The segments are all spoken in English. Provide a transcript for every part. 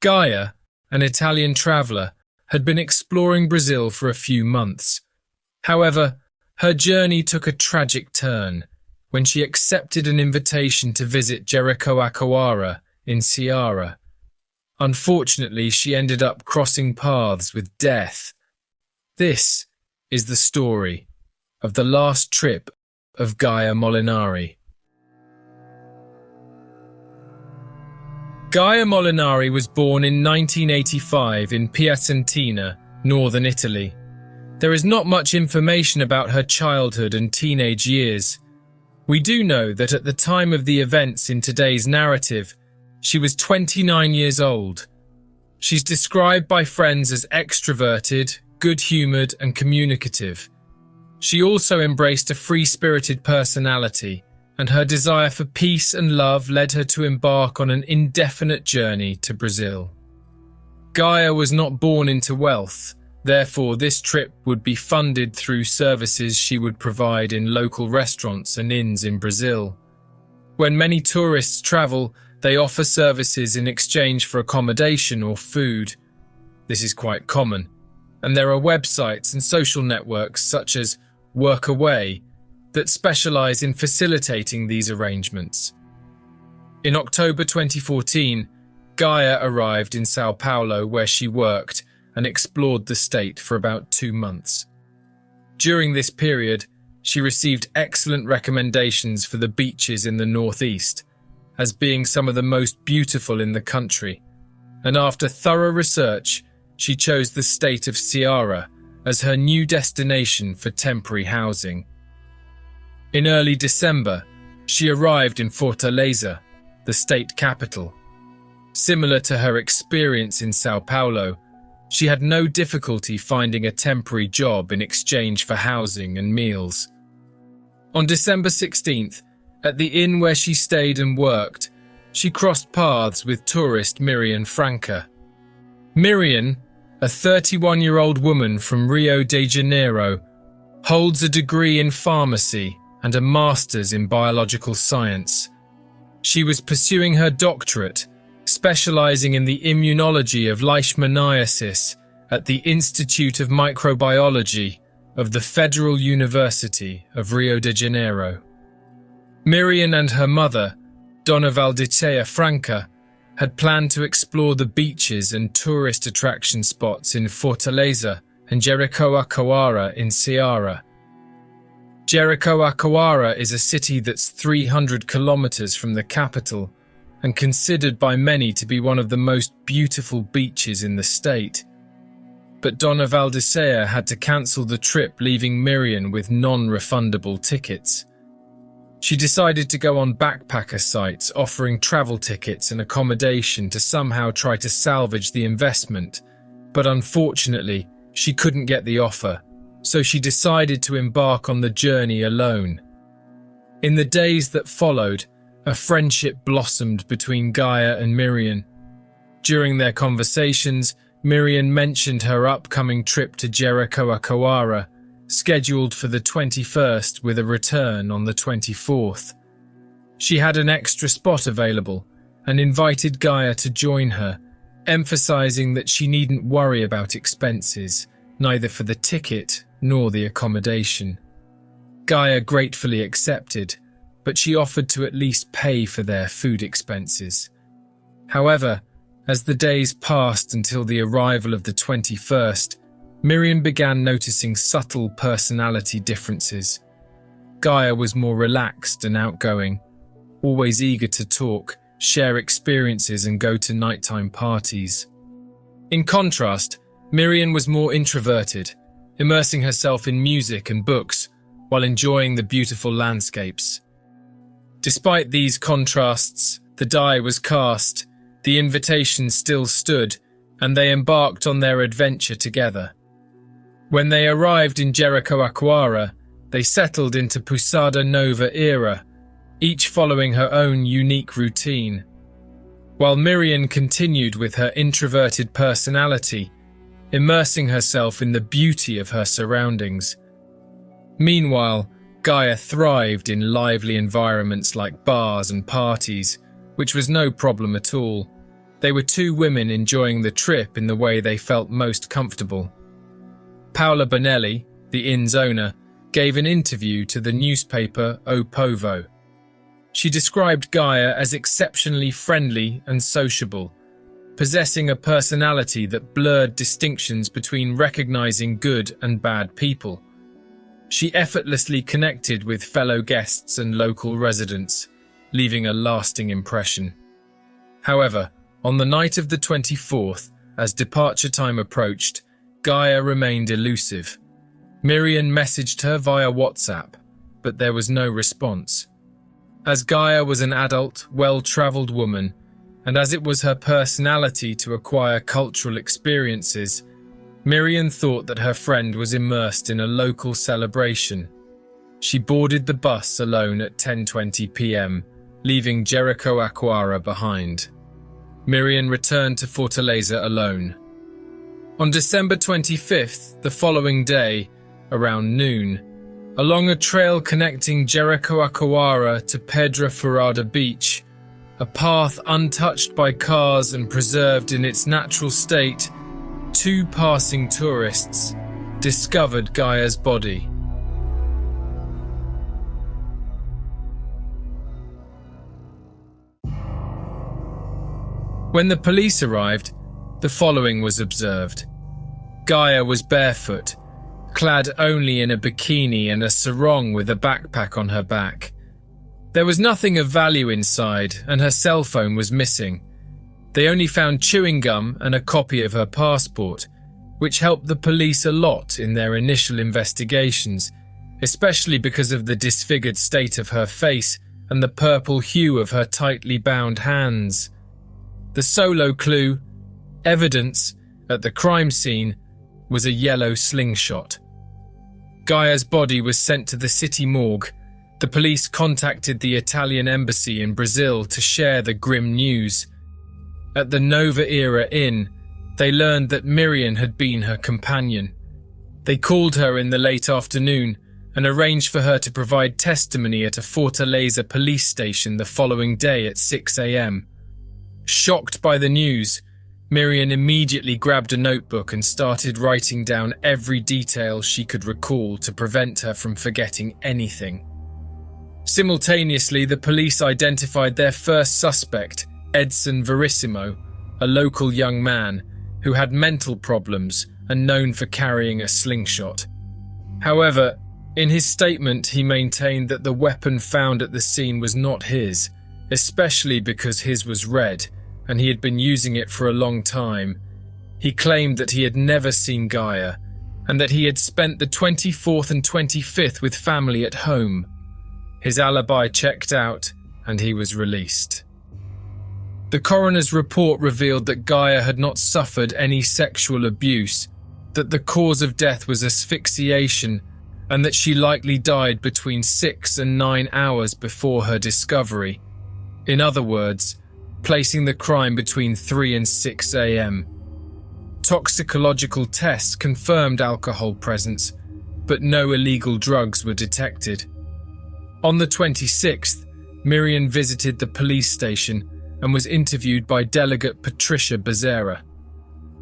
Gaia, an Italian traveller, had been exploring Brazil for a few months. However, her journey took a tragic turn when she accepted an invitation to visit Jericoacoara in Ceará. Unfortunately, she ended up crossing paths with death. This is the story of the last trip of Gaia Molinari. Gaia Molinari was born in 1985 in Piacentina, northern Italy. There is not much information about her childhood and teenage years. We do know that at the time of the events in today's narrative, she was 29 years old. She's described by friends as extroverted, good-humoured and communicative. She also embraced a free-spirited personality, and her desire for peace and love led her to embark on an indefinite journey to Brazil. Gaia was not born into wealth, therefore this trip would be funded through services she would provide in local restaurants and inns in Brazil. When many tourists travel, they offer services in exchange for accommodation or food. This is quite common, and there are websites and social networks such as Workaway that specialise in facilitating these arrangements. In October 2014, Gaia arrived in São Paulo where she worked and explored the state for about 2 months. During this period, she received excellent recommendations for the beaches in the northeast, as being some of the most beautiful in the country, and after thorough research, she chose the state of Ceará as her new destination for temporary housing. In early December, she arrived in Fortaleza, the state capital. Similar to her experience in São Paulo, she had no difficulty finding a temporary job in exchange for housing and meals. On December 16th, at the inn where she stayed and worked, she crossed paths with tourist Miriam Franca. Miriam, a 31-year-old woman from Rio de Janeiro, holds a degree in pharmacy and a master's in biological science. She was pursuing her doctorate, specializing in the immunology of leishmaniasis at the Institute of Microbiology of the Federal University of Rio de Janeiro. Miriam and her mother, Dona Valdicea Franca, had planned to explore the beaches and tourist attraction spots in Fortaleza and Jericoacoara in Ceará. Jericoacoara is a city that's 300 kilometers from the capital and considered by many to be one of the most beautiful beaches in the state. But Dona Valdicea had to cancel the trip, leaving Miriam with non-refundable tickets. She decided to go on backpacker sites offering travel tickets and accommodation to somehow try to salvage the investment, but unfortunately, she couldn't get the offer, so she decided to embark on the journey alone. In the days that followed, a friendship blossomed between Gaia and Miriam. During their conversations, Miriam mentioned her upcoming trip to Jericoacoara, scheduled for the 21st with a return on the 24th. She had an extra spot available and invited Gaia to join her, emphasizing that she needn't worry about expenses, neither for the ticket nor the accommodation. Gaia gratefully accepted, but she offered to at least pay for their food expenses. However, as the days passed until the arrival of the 21st, Miriam began noticing subtle personality differences. Gaia was more relaxed and outgoing, always eager to talk, share experiences and go to nighttime parties. In contrast, Miriam was more introverted, immersing herself in music and books while enjoying the beautiful landscapes. Despite these contrasts, the die was cast, the invitation still stood, and they embarked on their adventure together. When they arrived in Jericoacoara, they settled into Pousada Nova era, each following her own unique routine. While Miriam continued with her introverted personality, immersing herself in the beauty of her surroundings. Meanwhile, Gaia thrived in lively environments like bars and parties, which was no problem at all. They were two women enjoying the trip in the way they felt most comfortable. Paola Bonelli, the inn's owner, gave an interview to the newspaper O Povo. She described Gaia as exceptionally friendly and sociable, possessing a personality that blurred distinctions between recognizing good and bad people. She effortlessly connected with fellow guests and local residents, leaving a lasting impression. However, on the night of the 24th, as departure time approached, Gaia remained elusive. Miriam messaged her via WhatsApp, but there was no response. As Gaia was an adult, well-traveled woman, and as it was her personality to acquire cultural experiences, Miriam thought that her friend was immersed in a local celebration. She boarded the bus alone at 10:20 p.m., leaving Jericoacoara behind. Miriam returned to Fortaleza alone. On December 25th, the following day, around noon, along a trail connecting Jericoacoara to Pedra Furada Beach, a path untouched by cars and preserved in its natural state, two passing tourists discovered Gaia's body. When the police arrived, the following was observed. Gaia was barefoot, clad only in a bikini and a sarong with a backpack on her back. There was nothing of value inside, and her cell phone was missing. They only found chewing gum and a copy of her passport, which helped the police a lot in their initial investigations, especially because of the disfigured state of her face and the purple hue of her tightly bound hands. The solo clue, evidence, at the crime scene was a yellow slingshot. Gaia's body was sent to the city morgue. The police contacted the Italian embassy in Brazil to share the grim news. At the Nova Era Inn, they learned that Miriam had been her companion. They called her in the late afternoon and arranged for her to provide testimony at a Fortaleza police station the following day at 6 a.m. Shocked by the news, Miriam immediately grabbed a notebook and started writing down every detail she could recall to prevent her from forgetting anything. Simultaneously, the police identified their first suspect, Edson Verissimo, a local young man who had mental problems and known for carrying a slingshot. However, in his statement, he maintained that the weapon found at the scene was not his, especially because his was red and he had been using it for a long time. He claimed that he had never seen Gaia and that he had spent the 24th and 25th with family at home. His alibi checked out and he was released. The coroner's report revealed that Gaia had not suffered any sexual abuse, that the cause of death was asphyxiation, and that she likely died between 6 and 9 hours before her discovery. In other words, placing the crime between 3 and 6 a.m. Toxicological tests confirmed alcohol presence, but no illegal drugs were detected. On the 26th, Miriam visited the police station and was interviewed by Delegate Patricia Becerra.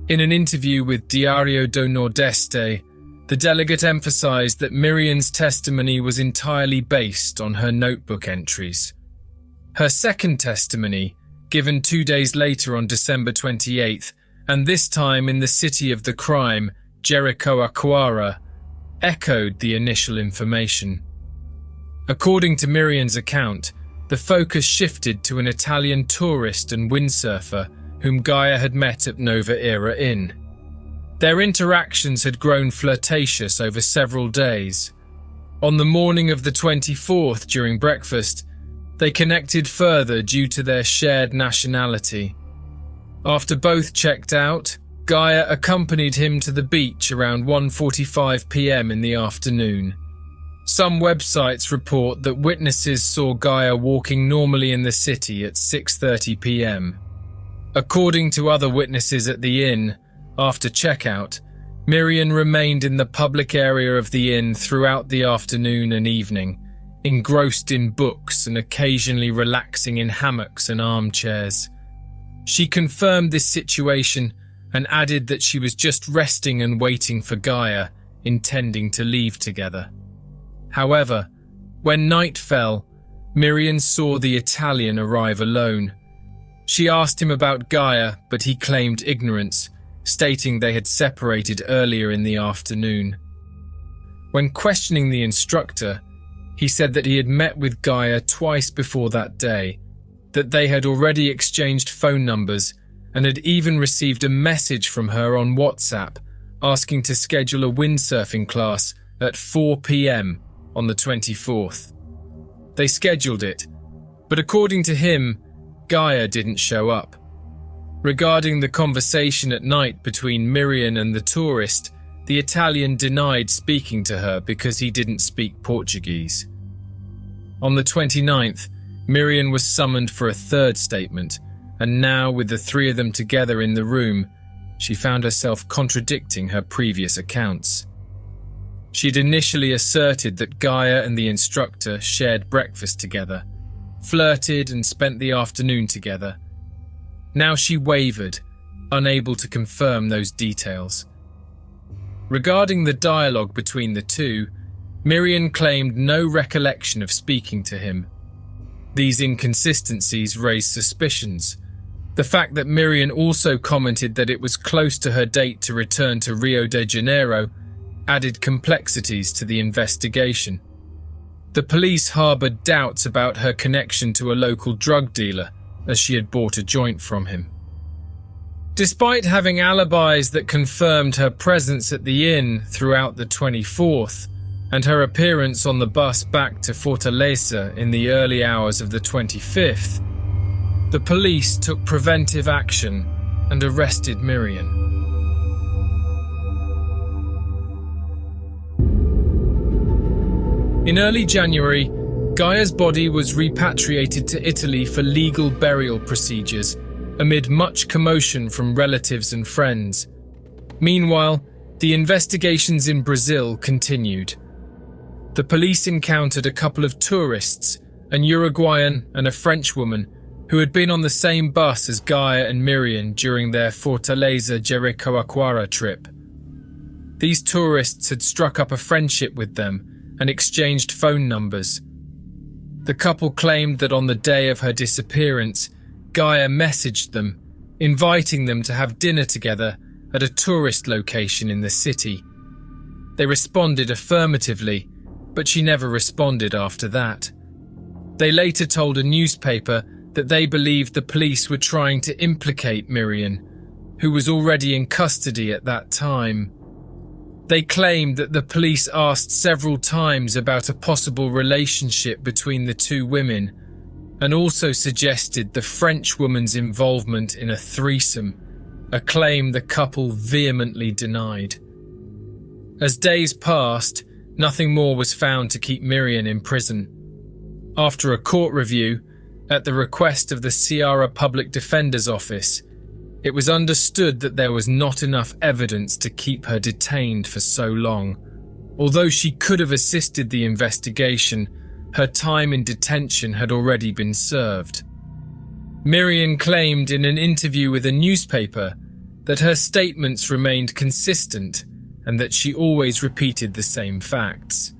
In an interview with Diario do Nordeste, the delegate emphasized that Miriam's testimony was entirely based on her notebook entries. Her second testimony, given 2 days later on December 28th, and this time in the city of the crime, Jericoacoara, echoed the initial information. According to Miriam's account, the focus shifted to an Italian tourist and windsurfer whom Gaia had met at Nova Era Inn. Their interactions had grown flirtatious over several days. On the morning of the 24th, during breakfast, they connected further due to their shared nationality. After both checked out, Gaia accompanied him to the beach around 1:45 p.m. in the afternoon. Some websites report that witnesses saw Gaia walking normally in the city at 6:30 p.m. According to other witnesses at the inn, after checkout, Miriam remained in the public area of the inn throughout the afternoon and evening, engrossed in books and occasionally relaxing in hammocks and armchairs. She confirmed this situation and added that she was just resting and waiting for Gaia, intending to leave together. However, when night fell, Miriam saw the Italian arrive alone. She asked him about Gaia, but he claimed ignorance, stating they had separated earlier in the afternoon. When questioning the instructor, he said that he had met with Gaia twice before that day, that they had already exchanged phone numbers and had even received a message from her on WhatsApp asking to schedule a windsurfing class at 4 p.m. on the 24th. They scheduled it, but according to him, Gaia didn't show up. Regarding the conversation at night between Miriam and the tourist, the Italian denied speaking to her because he didn't speak Portuguese. On the 29th, Miriam was summoned for a third statement, and now with the three of them together in the room, she found herself contradicting her previous accounts. She'd initially asserted that Gaia and the instructor shared breakfast together, flirted and spent the afternoon together. Now she wavered, unable to confirm those details. Regarding the dialogue between the two, Miriam claimed no recollection of speaking to him. These inconsistencies raised suspicions. The fact that Miriam also commented that it was close to her date to return to Rio de Janeiro added complexities to the investigation. The police harboured doubts about her connection to a local drug dealer, as she had bought a joint from him. Despite having alibis that confirmed her presence at the inn throughout the 24th, and her appearance on the bus back to Fortaleza in the early hours of the 25th, the police took preventive action and arrested Miriam. In early January, Gaia's body was repatriated to Italy for legal burial procedures, amid much commotion from relatives and friends. Meanwhile, the investigations in Brazil continued. The police encountered a couple of tourists, an Uruguayan and a French woman, who had been on the same bus as Gaia and Miriam during their Fortaleza Jericoacoara trip. These tourists had struck up a friendship with them and exchanged phone numbers. The couple claimed that on the day of her disappearance, Gaia messaged them, inviting them to have dinner together at a tourist location in the city. They responded affirmatively, but she never responded after that. They later told a newspaper that they believed the police were trying to implicate Miriam, who was already in custody at that time. They claimed that the police asked several times about a possible relationship between the two women, and also suggested the French woman's involvement in a threesome, a claim the couple vehemently denied. As days passed, nothing more was found to keep Miriam in prison. After a court review, at the request of the Ceará Public Defender's Office, it was understood that there was not enough evidence to keep her detained for so long. Although she could have assisted the investigation, her time in detention had already been served. Miriam claimed in an interview with a newspaper that her statements remained consistent and that she always repeated the same facts.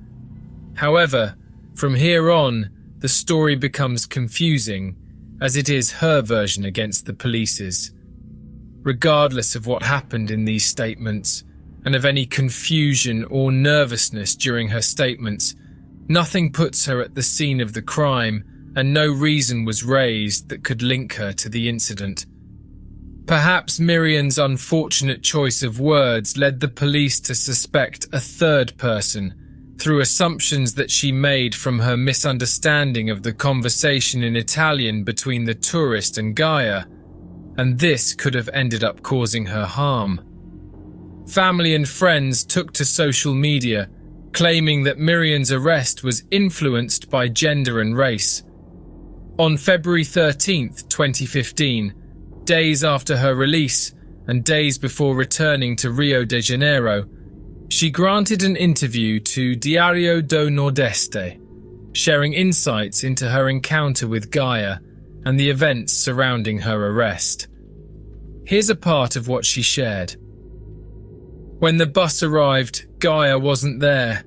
However, from here on, the story becomes confusing, as it is her version against the police's. Regardless of what happened in these statements, and of any confusion or nervousness during her statements, nothing puts her at the scene of the crime, and no reason was raised that could link her to the incident. Perhaps Miriam's unfortunate choice of words led the police to suspect a third person, through assumptions that she made from her misunderstanding of the conversation in Italian between the tourist and Gaia, and this could have ended up causing her harm. Family and friends took to social media, claiming that Miriam's arrest was influenced by gender and race. On February 13, 2015, days after her release and days before returning to Rio de Janeiro, she granted an interview to Diário do Nordeste, sharing insights into her encounter with Gaia and the events surrounding her arrest. Here's a part of what she shared. When the bus arrived, Gaia wasn't there.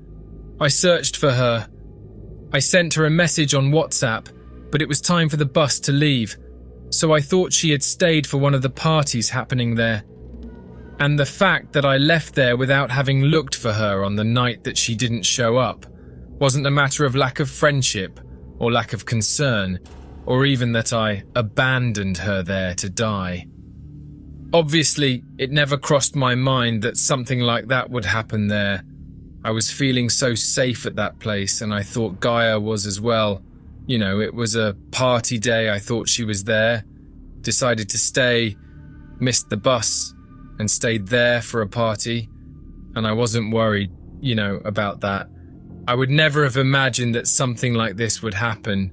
I searched for her. I sent her a message on WhatsApp, but it was time for the bus to leave, so I thought she had stayed for one of the parties happening there. And the fact that I left there without having looked for her on the night that she didn't show up wasn't a matter of lack of friendship or lack of concern, or even that I abandoned her there to die. Obviously, it never crossed my mind that something like that would happen there. I was feeling so safe at that place, and I thought Gaia was as well. You know, it was a party day, I thought she was there. Decided to stay, missed the bus, and stayed there for a party. And I wasn't worried, about that. I would never have imagined that something like this would happen.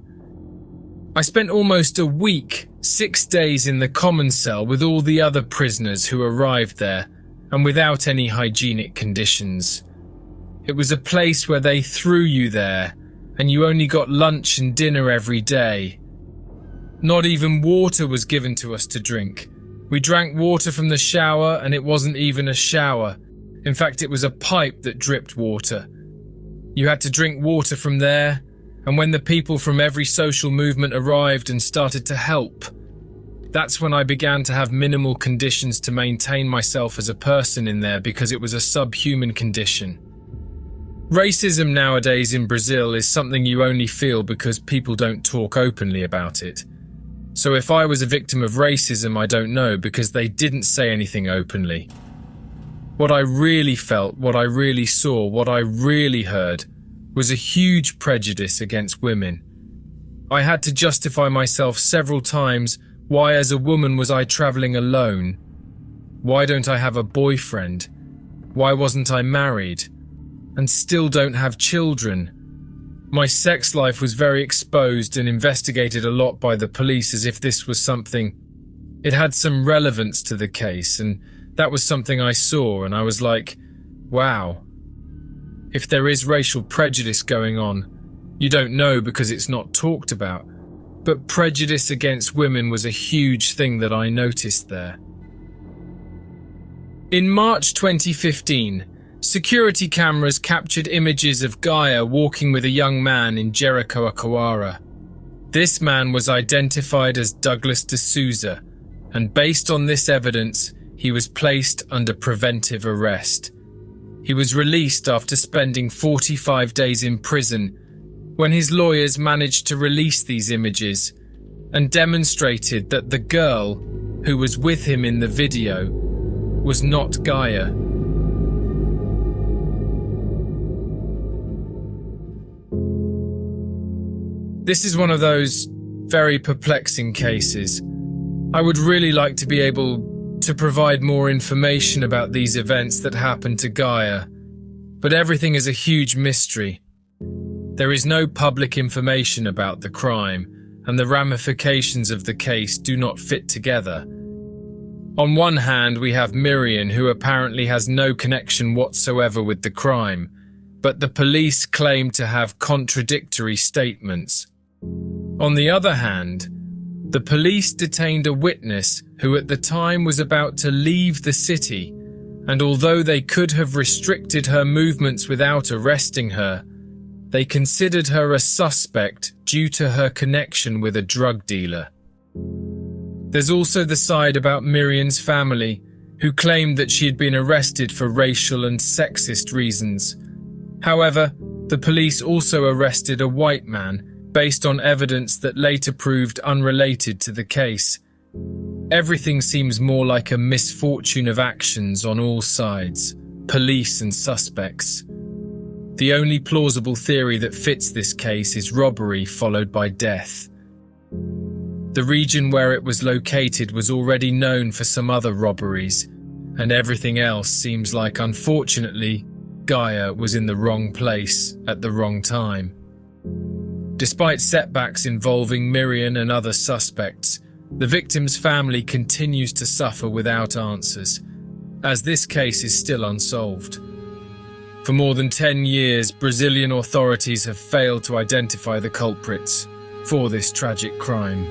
I spent almost a week, 6 days in the common cell with all the other prisoners who arrived there, and without any hygienic conditions. It was a place where they threw you there, and you only got lunch and dinner every day. Not even water was given to us to drink. We drank water from the shower, and it wasn't even a shower. In fact, it was a pipe that dripped water. You had to drink water from there, and when the people from every social movement arrived and started to help, that's when I began to have minimal conditions to maintain myself as a person in there, because it was a subhuman condition. Racism nowadays in Brazil is something you only feel because people don't talk openly about it. So if I was a victim of racism, I don't know, because they didn't say anything openly. What I really felt, what I really saw, what I really heard was a huge prejudice against women. I had to justify myself several times. Why as a woman was I travelling alone? Why don't I have a boyfriend? Why wasn't I married? And still don't have children? My sex life was very exposed and investigated a lot by the police as if this was something. It had some relevance to the case, and that was something I saw, and I was like, wow. If there is racial prejudice going on, you don't know because it's not talked about. But prejudice against women was a huge thing that I noticed there. In March 2015, security cameras captured images of Gaia walking with a young man in Jericoacoara. This man was identified as Douglas D'Souza, and based on this evidence, he was placed under preventive arrest. He was released after spending 45 days in prison, when his lawyers managed to release these images and demonstrated that the girl who was with him in the video was not Gaia. This is one of those very perplexing cases. I would really like to be able to provide more information about these events that happened to Gaia, but everything is a huge mystery. There is no public information about the crime, and the ramifications of the case do not fit together. On one hand, we have Miriam, who apparently has no connection whatsoever with the crime, but the police claim to have contradictory statements. On the other hand, the police detained a witness who at the time was about to leave the city, and although they could have restricted her movements without arresting her, they considered her a suspect due to her connection with a drug dealer. There's also the side about Miriam's family, who claimed that she had been arrested for racial and sexist reasons. However, the police also arrested a white man based on evidence that later proved unrelated to the case. Everything seems more like a misfortune of actions on all sides, police and suspects. The only plausible theory that fits this case is robbery followed by death. The region where it was located was already known for some other robberies, and everything else seems like, unfortunately, Gaia was in the wrong place at the wrong time. Despite setbacks involving Miriam and other suspects, the victim's family continues to suffer without answers, as this case is still unsolved. For more than 10 years, Brazilian authorities have failed to identify the culprits for this tragic crime.